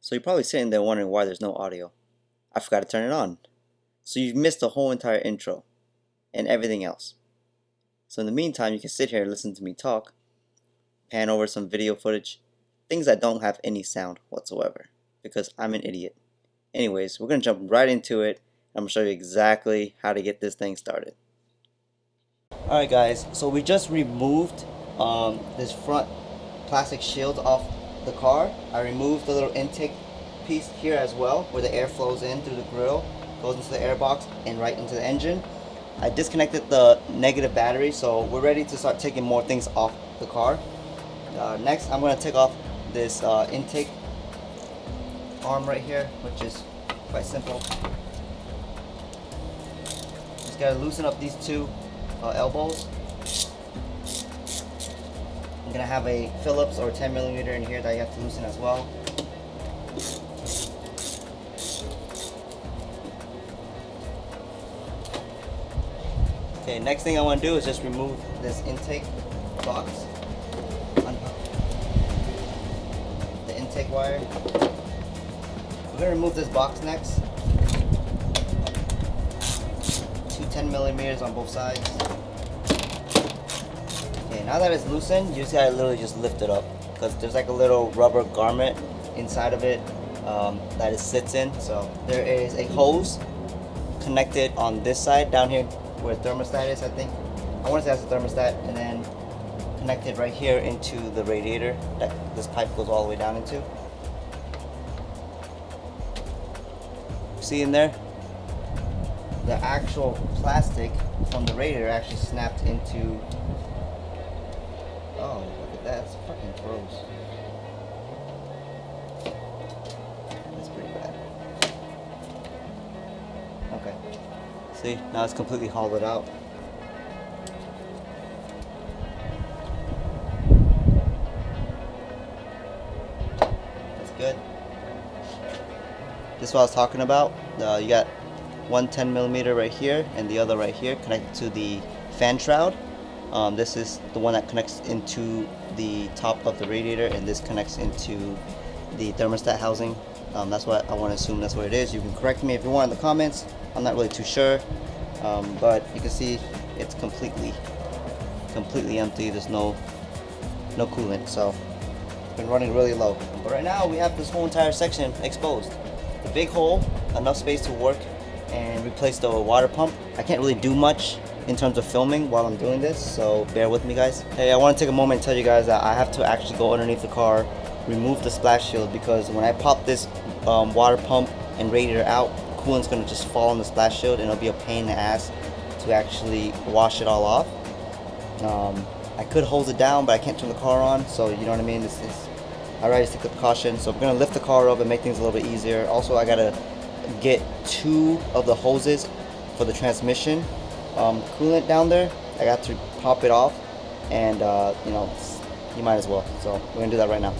So you're probably sitting there wondering why there's no audio. I forgot to turn it on. So you've missed the whole entire intro and everything else. So in the meantime, you can sit here and listen to me talk, pan over some video footage, things that don't have any sound whatsoever, because I'm an idiot. Anyways, we're going to jump right into it. I'm going to show you exactly how to get this thing started. Alright guys, so we just removed this front plastic shield off the car. I removed the little intake piece here as well, where the air flows in through the grill, goes into the air box and right into the engine. I disconnected the negative battery, so we're ready to start taking more things off the car. Next, I'm going to take off this intake arm right here, which is quite simple. Just got to loosen up these two elbows. I'm going to have a Phillips or 10mm in here that you have to loosen as well. Okay, next thing I want to do is just remove this intake box, the intake wire. We're going to remove this box next. Two 10mm on both sides. Okay, now that it's loosened, you see I literally just lift it up because there's like a little rubber garment inside of it that it sits in. So there is a hose connected on this side down here where the thermostat is, I think. I want to say that's the thermostat, and then connected right here into the radiator that this pipe goes all the way down into. See in there? The actual plastic from the radiator actually snapped into. Oh, look at that, it's fucking gross. That's pretty bad. Okay. See, now it's completely hollowed out. That's good. This is what I was talking about. You got one 10mm right here and the other right here connected to the fan shroud. This is the one that connects into the top of the radiator, and this connects into the thermostat housing. That's what I want to assume that's what it is. You can correct me if you want in the comments. I'm not really too sure, but you can see it's completely empty. There's no coolant, so it's been running really low. But right now we have this whole entire section exposed. The big hole, enough space to work and replace the water pump. I can't really do much in terms of filming while I'm doing this, so bear with me guys. Hey, I want to take a moment and tell you guys that I have to actually go underneath the car, remove the splash shield, because when I pop this water pump and radiator out, coolant's gonna just fall on the splash shield and it'll be a pain in the ass to actually wash it all off. I could hose it down, but I can't turn the car on, so you know what I mean. I'd rather take the precaution. So we're gonna lift the car up and make things a little bit easier. Also, I gotta get two of the hoses for the transmission coolant down there. I got to pop it off, and you know, you might as well. So we're gonna do that right now.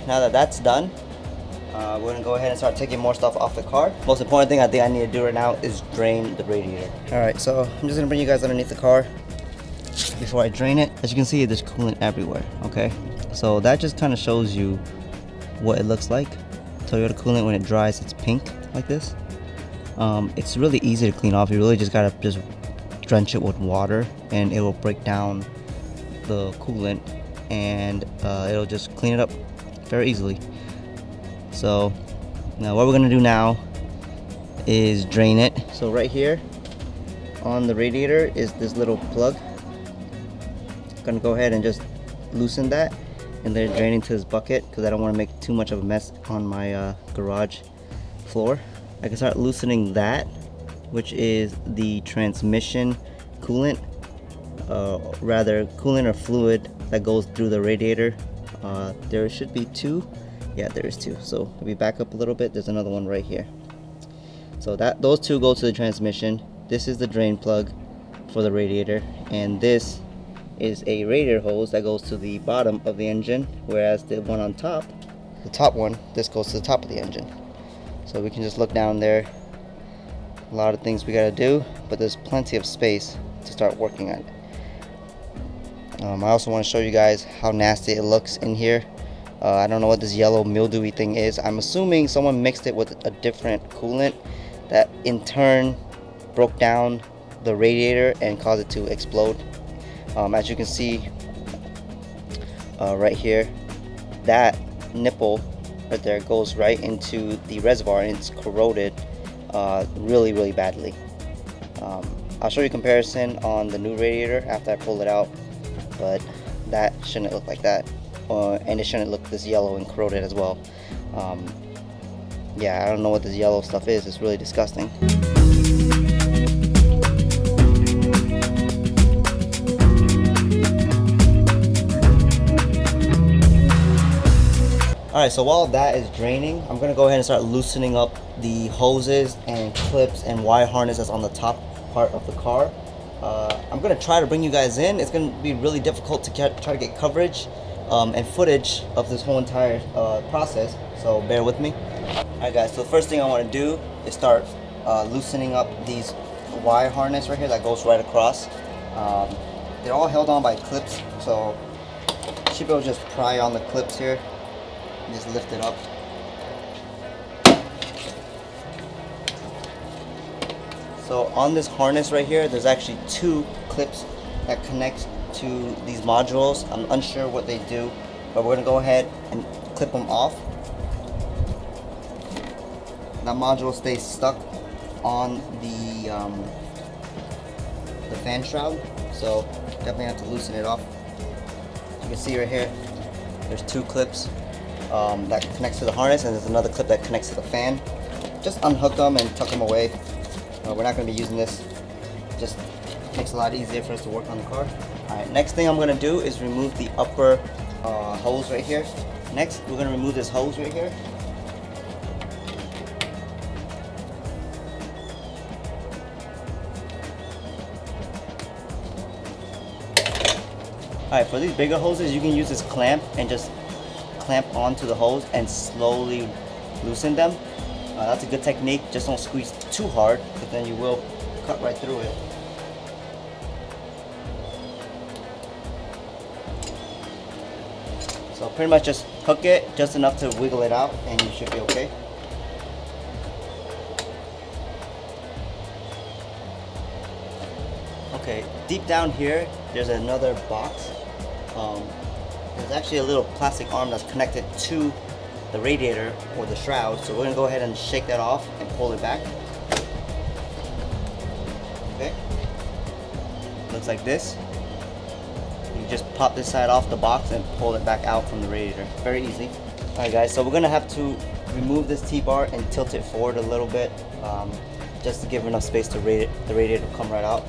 Now that that's done, we're gonna go ahead and start taking more stuff off the car. Most important thing I think I need to do right now is drain the radiator. Alright, so I'm just gonna bring you guys underneath the car before I drain it. As you can see, there's coolant everywhere, okay? So that just kind of shows you what it looks like. Toyota coolant, when it dries, it's pink like this. It's really easy to clean off. You really just gotta drench it with water and it will break down the coolant, and it'll just clean it up very easily. So now what we're gonna do now is drain it. So right here on the radiator is this little plug. I'm gonna go ahead and just loosen that and then drain into this bucket because I don't want to make too much of a mess on my garage floor. I can start loosening that, which is the transmission coolant, rather coolant or fluid that goes through the radiator. There should be two Yeah, there is two. So if we back up a little bit, there's another one right here. So those two go to the transmission. This is the drain plug for the radiator, and this is a radiator hose that goes to the bottom of the engine, whereas the one on top, the top one, this goes to the top of the engine. So we can just look down there. A lot of things we gotta do, but there's plenty of space to start working on it. I also want to show you guys how nasty it looks in here. I don't know what this yellow mildewy thing is. I'm assuming someone mixed it with a different coolant that in turn broke down the radiator and caused it to explode. As you can see right here, that nipple right there goes right into the reservoir and it's corroded really badly. I'll show you a comparison on the new radiator after I pull it out, but that shouldn't look like that, and it shouldn't look this yellow and corroded as well. Yeah, I don't know what this yellow stuff is. It's really disgusting. Alright, so while that is draining, I'm going to go ahead and start loosening up the hoses and clips and wire harnesses on the top part of the car. I'm going to try to bring you guys in. It's going to be really difficult to try to get coverage and footage of this whole entire process, so bear with me. Alright guys, so the first thing I want to do is start loosening up these wire harness right here that goes right across. They're all held on by clips, so you should be able to just pry on the clips here and just lift it up. So on this harness right here, there's actually two clips that connect to these modules. I'm unsure what they do, but we're gonna go ahead and clip them off. That module stays stuck on the fan shroud, so definitely have to loosen it off. You can see right here, there's two clips that connects to the harness, and there's another clip that connects to the fan. Just unhook them and tuck them away. We're not going to be using this. Just makes it a lot easier for us to work on the car. Alright, next thing I'm going to do is remove the upper hose right here. Next, we're going to remove this hose right here. Alright, for these bigger hoses, you can use this clamp and just clamp onto the hose and slowly loosen them. That's a good technique. Just don't squeeze too hard, because then you will cut right through it. So pretty much just hook it just enough to wiggle it out and you should be okay. Okay, deep down here, there's another box. There's actually a little plastic arm that's connected to the radiator or the shroud, so we're gonna go ahead and shake that off and pull it back. Okay, looks like this. You just pop this side off the box and pull it back out from the radiator. Very easy. Alright guys, so we're gonna have to remove this T-bar and tilt it forward a little bit, just to give enough space to the radiator to come right out.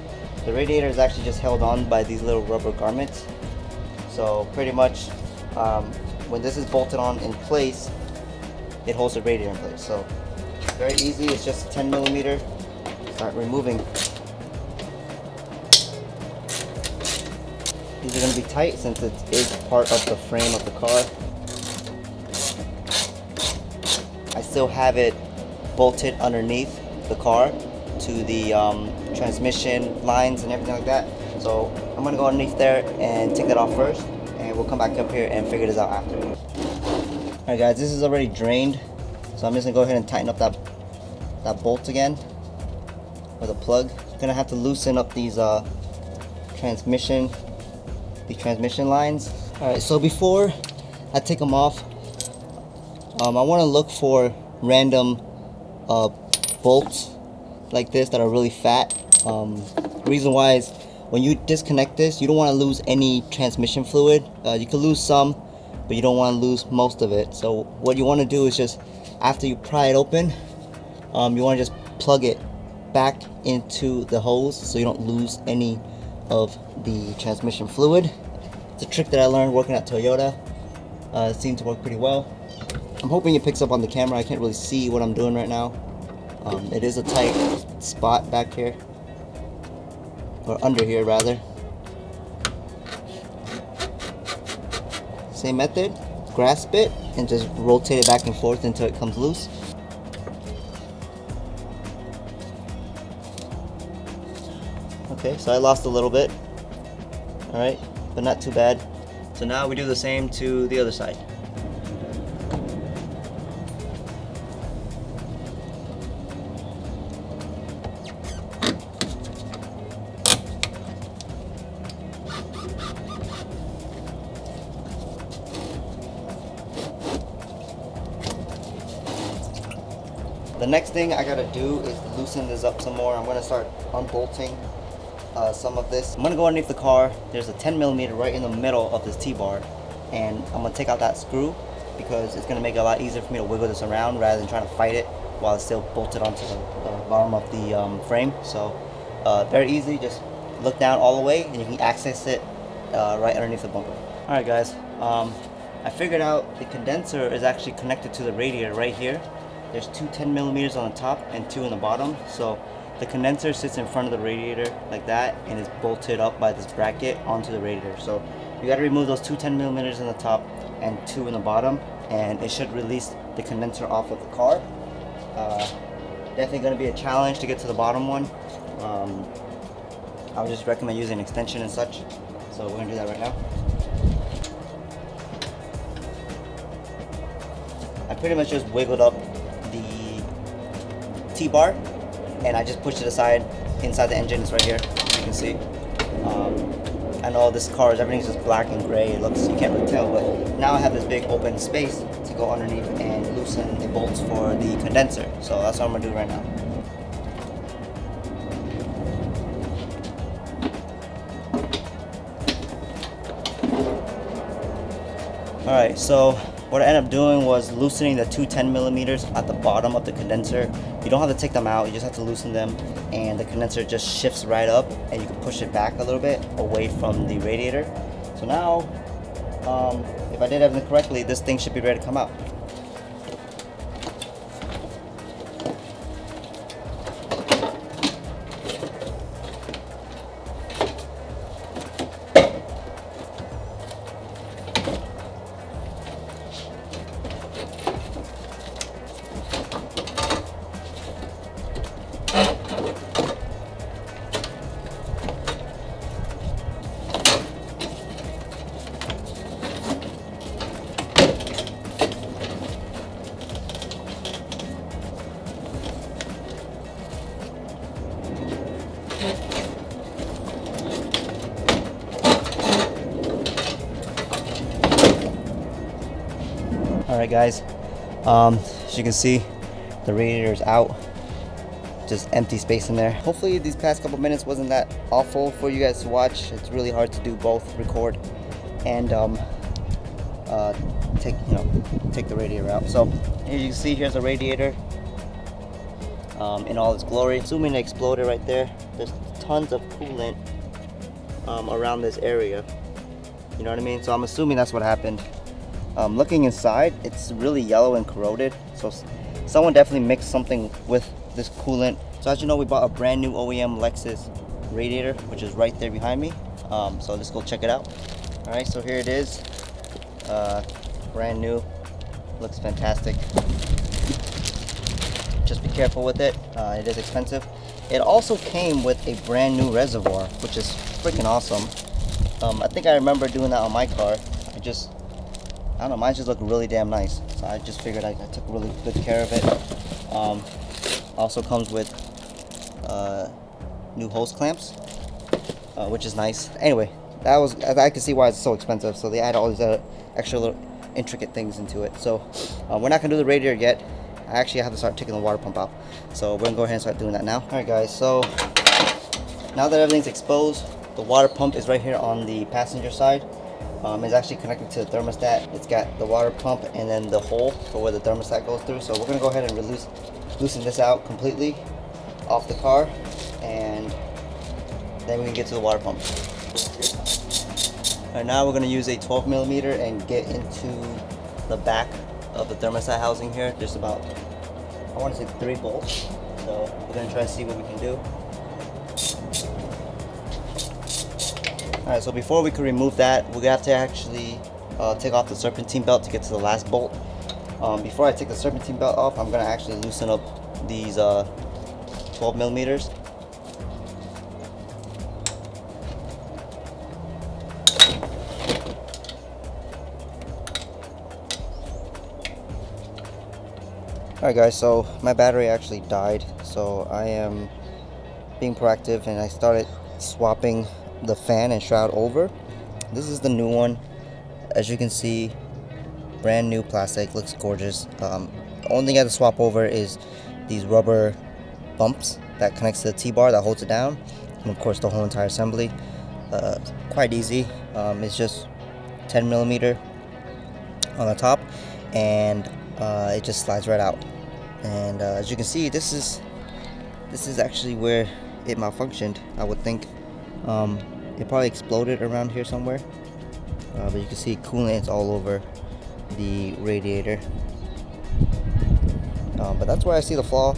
The radiator is actually just held on by these little rubber garments, so pretty much when this is bolted on in place, it holds the radiator in place. So very easy. It's just 10 millimeter. Start removing. These are going to be tight since it is part of the frame of the car. I still have it bolted underneath the car to the transmission lines and everything like that. So I'm going to go underneath there and take that off first, and we'll come back up here and figure this out after. Alright guys, this is already drained, so I'm just going to go ahead and tighten up that bolt again, or the plug. Gonna have to loosen up these transmission lines. Alright, so before I take them off, I want to look for random bolts like this that are really fat. Reason why is when you disconnect this, you don't want to lose any transmission fluid. You can lose some, but you don't want to lose most of it. So what you want to do is just, after you pry it open, you want to just plug it back into the hose so you don't lose any of the transmission fluid. It's a trick that I learned working at Toyota. It seemed to work pretty well. I'm hoping it picks up on the camera. I can't really see what I'm doing right now. It is a tight spot back here, or under here rather. Same method, grasp it and just rotate it back and forth until it comes loose. Okay, so I lost a little bit, all right, but not too bad. So now we do the same to the other side. The next thing I gotta do is loosen this up some more. I'm gonna start unbolting some of this. I'm gonna go underneath the car. There's a 10mm right in the middle of this T-bar, and I'm gonna take out that screw because it's gonna make it a lot easier for me to wiggle this around rather than trying to fight it while it's still bolted onto the bottom of the frame. So very easy, just look down all the way and you can access it right underneath the bumper. Alright guys, I figured out the condenser is actually connected to the radiator right here. There's two 10mm on the top and two in the bottom. So the condenser sits in front of the radiator like that and is bolted up by this bracket onto the radiator. So you got to remove those two 10mm in the top and two in the bottom, and it should release the condenser off of the car. Definitely going to be a challenge to get to the bottom one. I would just recommend using an extension and such. So we're going to do that right now. I pretty much just wiggled up the T-bar and I just pushed it aside. Inside the engine is right here, as you can see. I know this car everything's just black and gray. It looks, you can't really tell, but now I have this big open space to go underneath and loosen the bolts for the condenser. So that's what I'm gonna do right now. Alright, so what I ended up doing was loosening the two 10mm at the bottom of the condenser. You don't have to take them out, you just have to loosen them, and the condenser just shifts right up and you can push it back a little bit away from the radiator. So now, if I did everything correctly, this thing should be ready to come out. Alright guys, as you can see, the radiator is out. Just empty space in there. Hopefully these past couple minutes wasn't that awful for you guys to watch. It's really hard to do both, record and take the radiator out. So here you can see, here's the radiator in all its glory. Assuming it exploded right there. There's tons of coolant around this area. You know what I mean? So I'm assuming that's what happened. Looking inside, it's really yellow and corroded. So someone definitely mixed something with this coolant. So as you know, we bought a brand new OEM Lexus radiator, which is right there behind me. So let's go check it out. All right, so here it is. Brand new, looks fantastic. Just be careful with it. It is expensive. It also came with a brand new reservoir, which is freaking awesome. I think I remember doing that on my car. I don't know, mine just looked really damn nice. So I just figured I took really good care of it. Also comes with new hose clamps, which is nice. Anyway, I can see why it's so expensive. So they add all these extra little intricate things into it. So we're not gonna do the radiator yet. I actually have to start taking the water pump out. So we're gonna go ahead and start doing that now. All right guys, so now that everything's exposed, the water pump is right here on the passenger side. It's actually connected to the thermostat. It's got the water pump and then the hole for where the thermostat goes through. So we're gonna go ahead and loosen this out completely off the car, and then we can get to the water pump. All right, now we're gonna use a 12mm and get into the back of the thermostat housing here. There's about, I want to say 3 bolts. So we're gonna try to see what we can do. Alright, so before we can remove that, we're gonna have to actually take off the serpentine belt to get to the last bolt. Before I take the serpentine belt off, I'm gonna actually loosen up these 12 millimeters. Alright guys, so my battery actually died, so I am being proactive and I started swapping the fan and shroud over. This is the new one. As you can see, brand new plastic, looks gorgeous. The only thing I have to swap over is these rubber bumps that connects to the T-bar that holds it down, and of course the whole entire assembly. Quite easy. It's just 10 millimeter on the top, and it just slides right out. And as you can see, this is actually where it malfunctioned. I would think it probably exploded around here somewhere, but you can see coolant is all over the radiator. But that's where I see the flaw.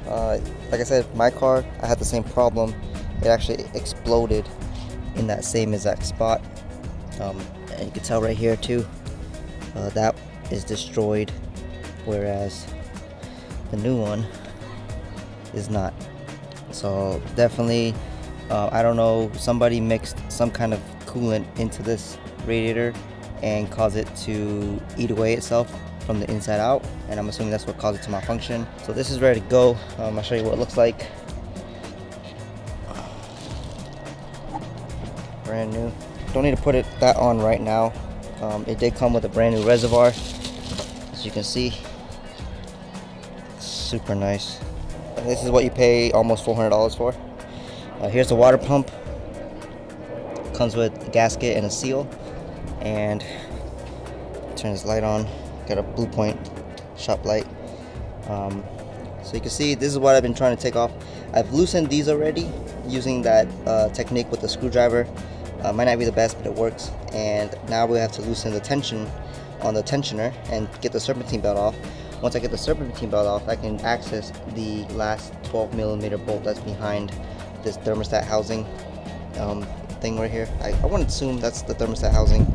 Like I said, my car, I had the same problem. It actually exploded in that same exact spot, and you can tell right here too, that is destroyed, whereas the new one is not. So definitely, I don't know, somebody mixed some kind of coolant into this radiator and caused it to eat away itself from the inside out, and I'm assuming that's what caused it to malfunction. So this is ready to go. I'll show you what it looks like. Brand new. Don't need to put that on right now. It did come with a brand new reservoir, as you can see. Super nice. And this is what you pay almost $400 for. Here's the water pump. Comes with a gasket and a seal. And turn this light on. Got a Blue Point shop light. So you can see this is what I've been trying to take off. I've loosened these already using that technique with the screwdriver. Might not be the best, but it works. And now we have to loosen the tension on the tensioner and get the serpentine belt off. Once I get the serpentine belt off, I can access the last 12 millimeter bolt that's behind this thermostat housing thing right here. I want to assume that's the thermostat housing.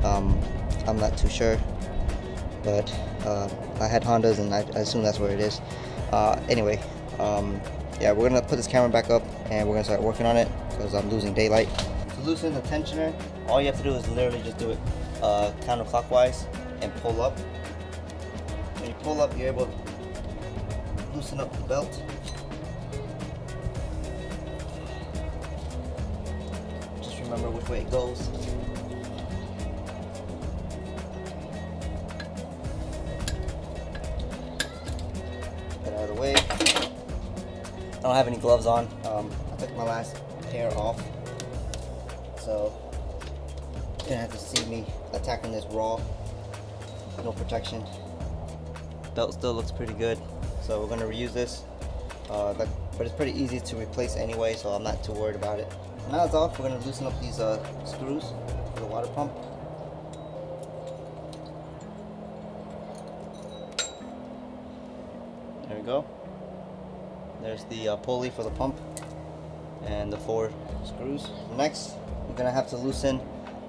I'm not too sure, but I had Hondas and I assume that's where it is. Anyway, yeah, we're gonna put this camera back up and we're gonna start working on it because I'm losing daylight. To loosen the tensioner, all you have to do is literally just do it counterclockwise and pull up. When you pull up, you're able to loosen up the belt. Just remember which way it goes. Get out of the way. I don't have any gloves on. I took my last pair off, so you're gonna have to see me attacking this raw. No protection. Belt still looks pretty good, so we're gonna reuse this. But it's pretty easy to replace anyway, so I'm not too worried about it. Now it's off. We're gonna loosen up these screws for the water pump. There we go. There's the pulley for the pump and the 4 screws. Next, we're gonna have to loosen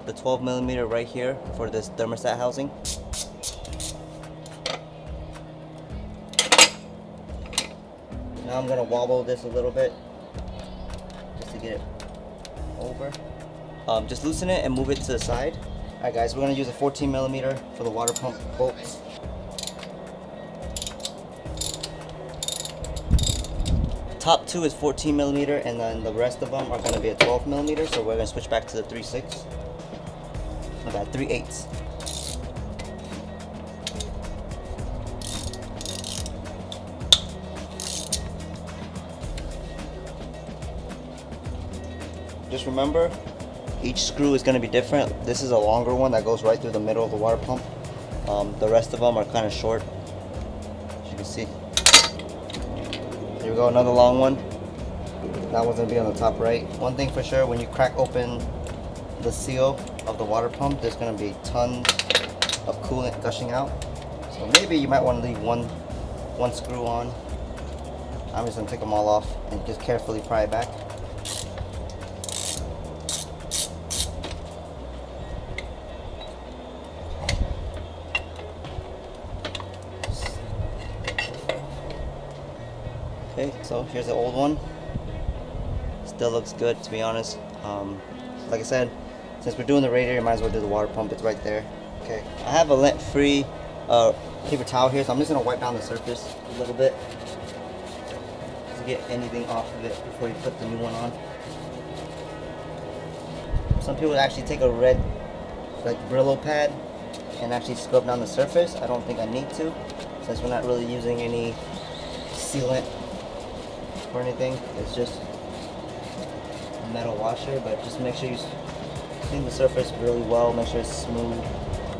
the 12 millimeter right here for this thermostat housing. Now I'm gonna wobble this a little bit just to get it over. Just loosen it and move it to the side. Alright guys, we're gonna use a 14 millimeter for the water pump bolts. Top 2 is 14 millimeter, and then the rest of them are gonna be a 12 millimeter. So we're gonna switch back to the 3/6. I got 3/8. Just remember, each screw is going to be different. This is a longer one that goes right through the middle of the water pump. The rest of them are kind of short, as you can see. Here we go, another long one. That one's going to be on the top right. One thing for sure, when you crack open the seal of the water pump, there's going to be tons of coolant gushing out. So maybe you might want to leave one screw on. I'm just gonna take them all off and just carefully pry it back. Okay, so here's the old one. Still looks good, to be honest. Like I said, since we're doing the radiator, might as well do the water pump. It's right there. Okay, I have a lint-free paper towel here, so I'm just gonna wipe down the surface a little bit to get anything off of it before you put the new one on. Some people actually take a red, like, Brillo pad and actually scrub down the surface. I don't think I need to, since we're not really using any sealant or anything. It's just a metal washer, but just make sure you clean the surface really well, make sure it's smooth.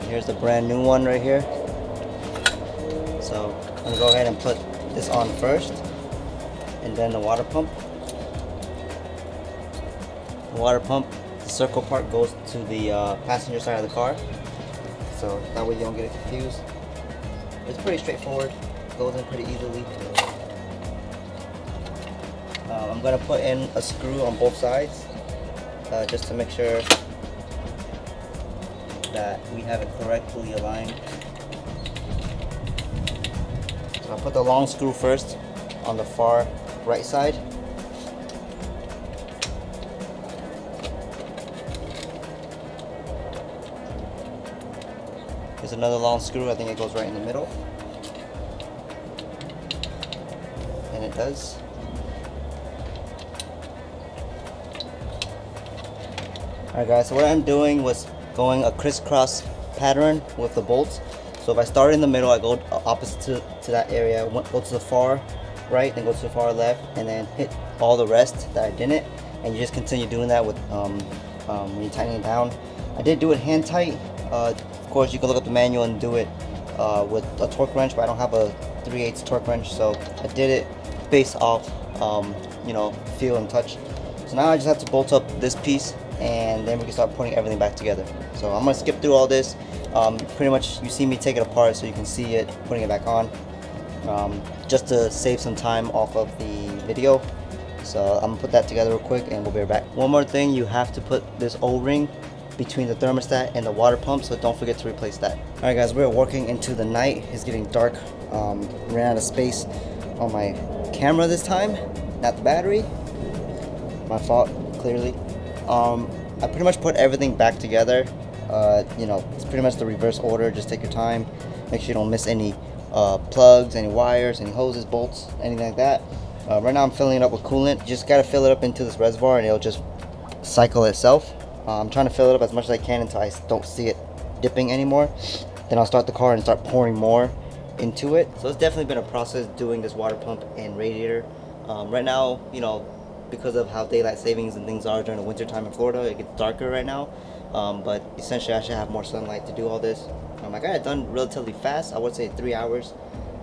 Here's the brand new one right here. So I'm gonna go ahead and put this on first, and then the water pump. The water pump, the circle part goes to the passenger side of the car, so that way you don't get it confused. It's pretty straightforward, goes in pretty easily. I'm going to put in a screw on both sides just to make sure that we have it correctly aligned. So I'll put the long screw first on the far right side. There's another long screw, I think it goes right in the middle. And it does. Alright guys, so what I'm doing was going a crisscross pattern with the bolts. So if I start in the middle, I go opposite to that area, go to the far right, then go to the far left, and then hit all the rest that I didn't. And you just continue doing that with when you tighten it down. I did do it hand tight. Of course, you can look up the manual and do it with a torque wrench, but I don't have a 3/8 torque wrench, so I did it based off you know, feel and touch. So now I just have to bolt up this piece, and then we can start putting everything back together. So I'm gonna skip through all this. Pretty much you see me take it apart so you can see it, putting it back on, just to save some time off of the video. So I'm gonna put that together real quick and we'll be right back. One more thing, you have to put this O-ring between the thermostat and the water pump, so don't forget to replace that. Alright guys, we're working into the night. It's getting dark. Ran out of space on my camera this time, not the battery. My fault, clearly. I pretty much put everything back together. You know, it's pretty much the reverse order. Just take your time, make sure you don't miss any plugs, any wires, any hoses, bolts, anything like that. Right now I'm filling it up with coolant. You just gotta fill it up into this reservoir and it'll just cycle itself. I'm trying to fill it up as much as I can until I don't see it dipping anymore. Then I'll start the car and start pouring more into it. So it's definitely been a process doing this water pump and radiator. Right now, you know, because of how daylight savings and things are during the winter time in Florida, it gets darker right now. But essentially I should have more sunlight to do all this. I got it done relatively fast. I would say 3 hours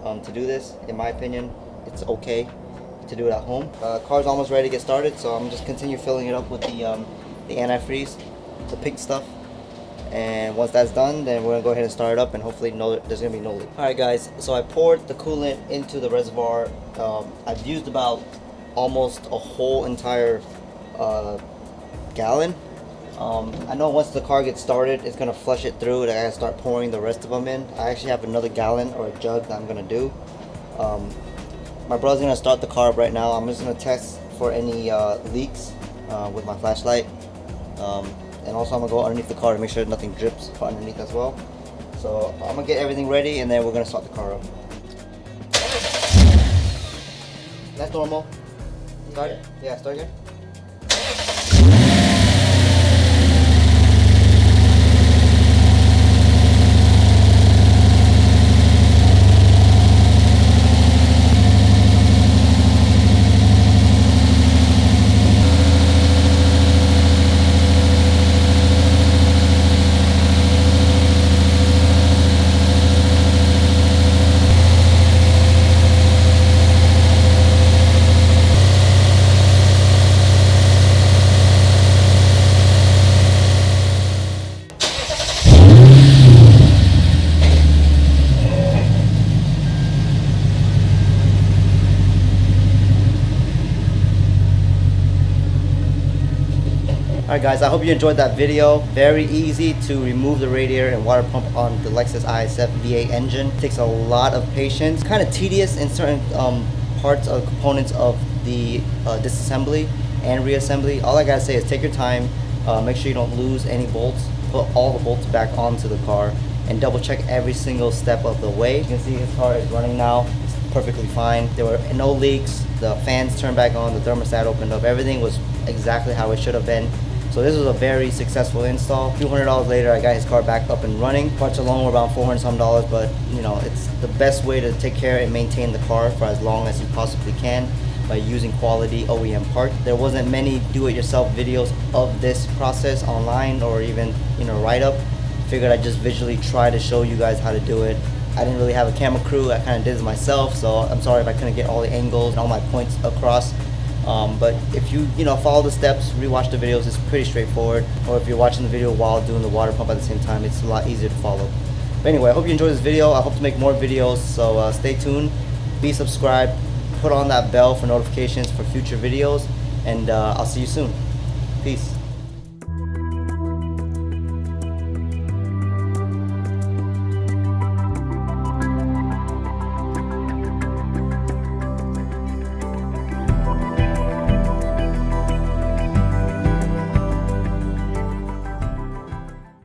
to do this. In my opinion, it's okay to do it at home. Car's almost ready to get started, so I'm just continue filling it up with the antifreeze, the pink stuff. And once that's done, then we're gonna go ahead and start it up, and hopefully there's gonna be no leak. All right guys, so I poured the coolant into the reservoir. I've used about almost a whole entire gallon. I know once the car gets started, it's gonna flush it through, and I gotta start pouring the rest of them in. I actually have another gallon or a jug that I'm gonna do. My brother's gonna start the car up right now. I'm just gonna test for any leaks with my flashlight. And also I'm gonna go underneath the car to make sure nothing drips underneath as well. So I'm gonna get everything ready and then we're gonna start the car up. That's normal. Start? Yeah, start again. Alright guys, I hope you enjoyed that video. Very easy to remove the radiator and water pump on the Lexus ISF V8 engine. It takes a lot of patience. Kind of tedious in certain parts of components of the disassembly and reassembly. All I gotta say is take your time, make sure you don't lose any bolts, put all the bolts back onto the car, and double check every single step of the way. You can see his car is running now. It's perfectly fine. There were no leaks. The fans turned back on. The thermostat opened up. Everything was exactly how it should have been. So this was a very successful install. $200 later, I got his car back up and running. Parts alone were about $400 some, but you know, it's the best way to take care and maintain the car for as long as you possibly can by using quality OEM parts. There wasn't many do-it-yourself videos of this process online or even, you know, write-up. Figured I'd just visually try to show you guys how to do it. I didn't really have a camera crew. I kind of did this myself, so I'm sorry if I couldn't get all the angles and all my points across. But if you follow the steps, rewatch the videos, it's pretty straightforward. Or if you're watching the video while doing the water pump at the same time, it's a lot easier to follow. But anyway, I hope you enjoyed this video. I hope to make more videos, so stay tuned, be subscribed, put on that bell for notifications for future videos, and I'll see you soon. Peace.